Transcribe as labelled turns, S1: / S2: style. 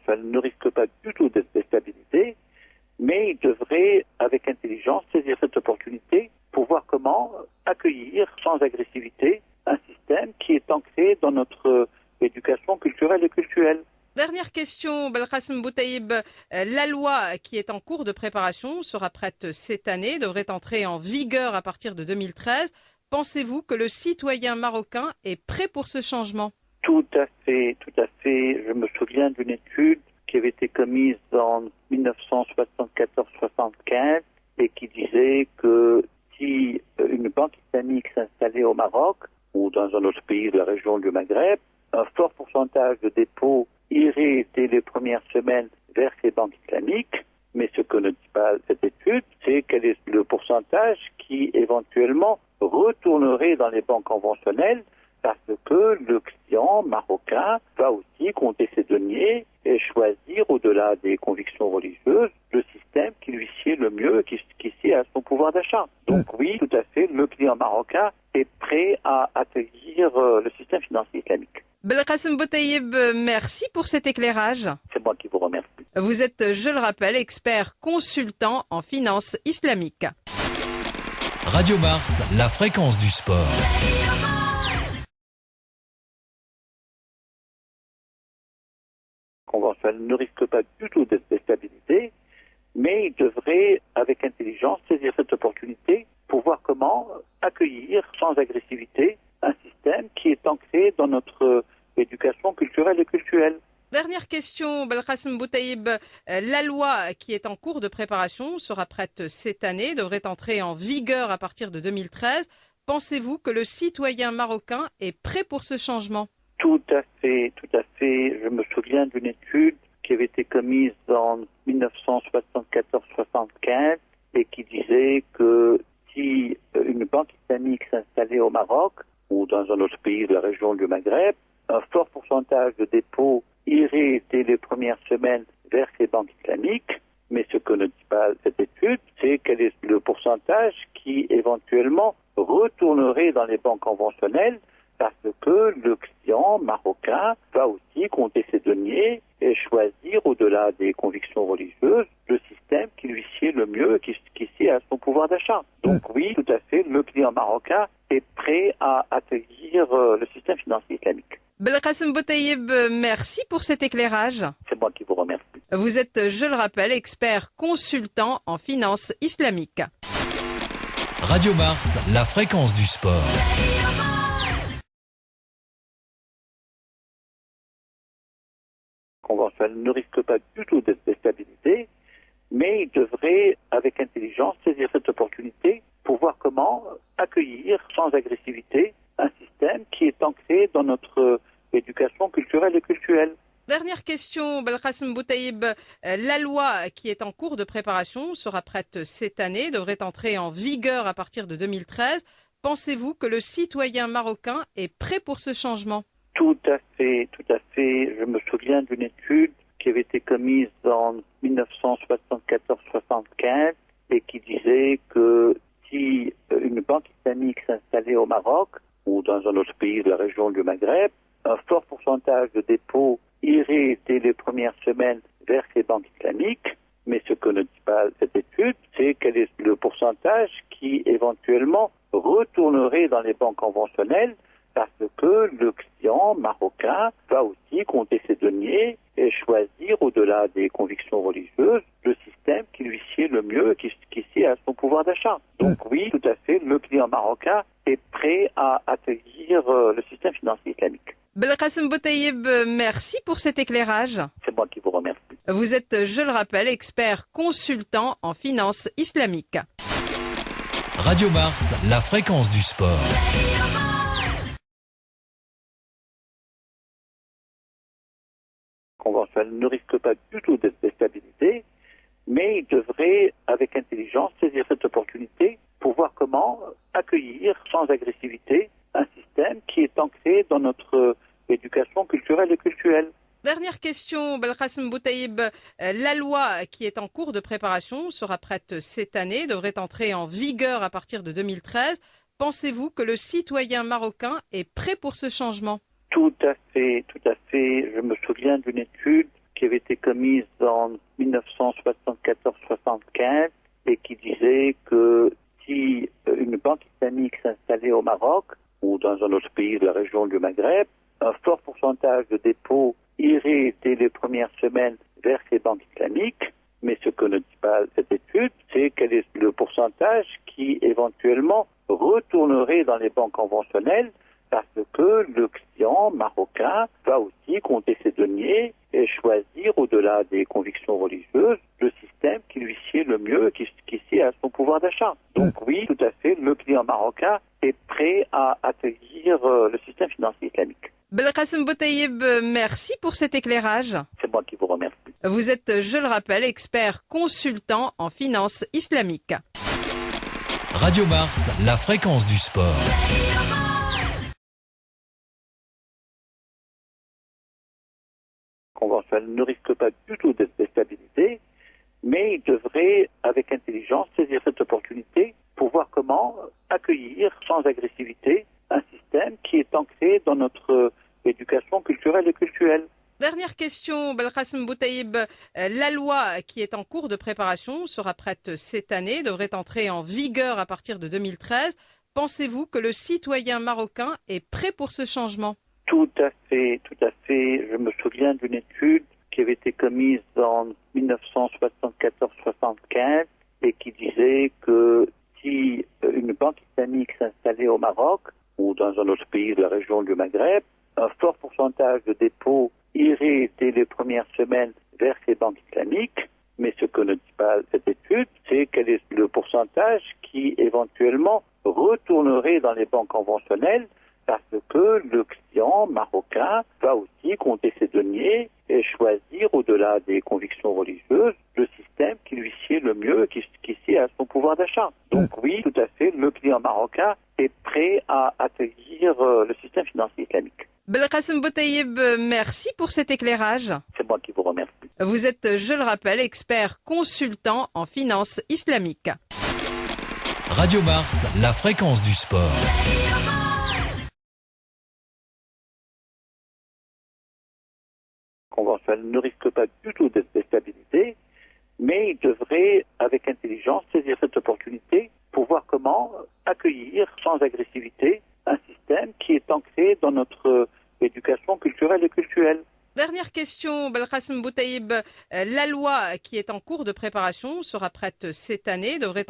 S1: conventionnel ne risque pas du tout d'être déstabilisé, mais il devrait, avec intelligence, saisir cette opportunité pour voir comment accueillir sans agressivité un système qui est ancré dans notre éducation culturelle et culturelle.
S2: Dernière question, Belkacem Boutaïb. La loi qui est en cours de préparation sera prête cette année, devrait entrer en vigueur à partir de 2013. Pensez-vous que le citoyen marocain est prêt pour ce changement ?
S1: Tout à fait, tout à fait. Je me souviens d'une étude qui avait été commise en 1974-75 et qui disait que si une banque islamique s'installait au Maroc ou dans un autre pays de la région du Maghreb, un fort pourcentage de dépôts irait dès les premières semaines vers ces banques islamiques. Mais ce que ne dit pas cette étude, c'est quel est le pourcentage qui éventuellement retournerait dans les banques conventionnelles parce que le client marocain va aussi compter ses deniers et choisir, au-delà des convictions religieuses, le système qui lui sied le mieux, qui sied à son pouvoir d'achat. Donc oui, tout à fait, le client marocain est prêt à accueillir le système financier islamique.
S2: Belkacem Boutaïb, merci pour cet éclairage.
S1: C'est moi qui vous remercie.
S2: Vous êtes, je le rappelle, expert consultant en finance islamique.
S3: Radio Mars, la fréquence du sport.
S1: Conventionnel ne risque pas du tout d'être déstabilisé, mais il devrait, avec intelligence, saisir cette opportunité pour voir comment accueillir sans agressivité un système qui est ancré dans notre éducation culturelle et culturelle.
S2: Dernière question, Belkacem Boutaïb. La loi qui est en cours de préparation sera prête cette année, devrait entrer en vigueur à partir de 2013. Pensez-vous que le citoyen marocain est prêt pour ce changement ?
S1: Tout à fait, tout à fait. Je me souviens d'une étude qui avait été commise en 1974-75 et qui disait que si une banque islamique s'installait au Maroc ou dans un autre pays de la région du Maghreb, un fort pourcentage de dépôts irait dès les premières semaines vers ces banques islamiques. Mais ce que ne dit pas cette étude, c'est quel est le pourcentage qui éventuellement retournerait dans les banques conventionnelles parce que le client marocain va aussi compter ses deniers et choisir, au-delà des convictions religieuses, le système qui lui sied le mieux, qui sied à son pouvoir d'achat. Donc oui, tout à fait, le client marocain est prêt à accueillir le système financier islamique.
S2: Belkacem Boutaïb, merci pour cet éclairage.
S1: C'est moi qui vous remercie.
S2: Vous êtes, je le rappelle, expert consultant en finance islamique.
S3: Radio Mars, la fréquence du sport.
S1: Conventionnel ne risque pas du tout d'être déstabilisé, mais il devrait, avec intelligence, saisir cette opportunité pour voir comment accueillir sans agressivité un système qui est ancré dans notre éducation culturelle et culturelle.
S2: Dernière question, Belkacem Boutaïb. La loi qui est en cours de préparation sera prête cette année, devrait entrer en vigueur à partir de 2013. Pensez-vous que le citoyen marocain est prêt pour ce changement ?
S1: Tout à fait, tout à fait. Je me souviens d'une étude qui avait été commise en 1974-75 et qui disait que si une banque islamique s'installait au Maroc ou dans un autre pays de la région du Maghreb, un fort pourcentage de dépôts irait dès les premières semaines vers ces banques islamiques. Mais ce que ne dit pas cette étude, c'est quel est le pourcentage qui éventuellement retournerait dans les banques conventionnelles parce que le client marocain va aussi compter ses deniers et choisir, au-delà des convictions religieuses, le système qui lui sied le mieux, qui sied à son pouvoir d'achat. Donc oui, tout à fait, le client marocain est prêt à accueillir le système financier islamique.
S2: Belkacem Boutaïb, merci pour cet éclairage.
S1: C'est moi qui vous remercie.
S2: Vous êtes, je le rappelle, expert consultant en finance islamique.
S3: Radio Mars, la fréquence du sport.
S1: Conventionnel ne risque pas du tout d'être déstabilisé, mais il devrait, avec intelligence, saisir cette opportunité pour voir comment accueillir sans agressivité un système qui est ancré dans notre éducation culturelle et culturelle.
S2: Dernière question, Belkacem Boutaïb. La loi qui est en cours de préparation sera prête cette année, devrait entrer en vigueur à partir de 2013. Pensez-vous que le citoyen marocain est prêt pour ce changement ?
S1: Tout à fait, tout à fait. Je me souviens d'une étude qui avait été commise en 1974-75 et qui disait que si une banque islamique s'installait au Maroc ou dans un autre pays de la région du Maghreb, un fort pourcentage de dépôts irait dès les premières semaines vers ces banques islamiques. Mais ce que ne dit pas cette étude, c'est quel est le pourcentage qui éventuellement retournerait dans les banques conventionnelles parce que le client marocain va aussi compter ses deniers et choisir, au-delà des convictions religieuses, le système qui lui sied le mieux, qui sied à son pouvoir d'achat. Donc oui, tout à fait, le client marocain est prêt à accueillir le système financier islamique.
S2: Belkacem Boutayeb, merci pour cet éclairage.
S1: C'est moi qui vous remercie.
S2: Vous êtes, je le rappelle, expert consultant en finance islamique.
S3: Radio Mars, la fréquence du sport.
S1: Conventionnel ne risque pas du tout d'être déstabilisé, mais il devrait, avec intelligence, saisir cette opportunité pour voir comment accueillir sans agressivité un système qui est ancré dans notre éducation culturelle et cultuelle.
S2: Dernière question, Belkacem Boutayeb. La loi qui est en cours de préparation sera prête cette année, devrait entrer en vigueur à partir de 2013. Pensez-vous que le citoyen marocain est prêt pour ce changement ?
S1: Tout à fait, tout à fait. Je me souviens d'une étude qui avait été commise en 1974-75 et qui disait que si une banque islamique s'installait au Maroc ou dans un autre pays de la région du Maghreb, un fort pourcentage de dépôts irait dès les premières semaines vers ces banques islamiques. Mais ce que ne dit pas cette étude, c'est quel est le pourcentage qui éventuellement retournerait dans les banques conventionnelles parce que le client marocain va aussi compter ses deniers et choisir, au-delà des convictions religieuses, le système qui lui sied le mieux, qui sied à son pouvoir d'achat. Donc oui, tout à fait, le client marocain est prêt à accueillir le système financier islamique.
S2: Belkacem Boutayeb, merci pour cet éclairage.
S1: C'est moi qui vous remercie.
S2: Vous êtes, je le rappelle, expert consultant en finance islamique.
S3: Radio Mars, la fréquence du sport.
S1: Conventionnel ne risque pas du tout d'être déstabilisé, mais il devrait, avec intelligence, saisir cette opportunité pour voir comment accueillir sans agressivité un système qui est ancré dans notre éducation culturelle et cultuelle.
S2: Dernière question, Belkacem Boutayeb. La loi qui est en cours de préparation sera prête cette année, devrait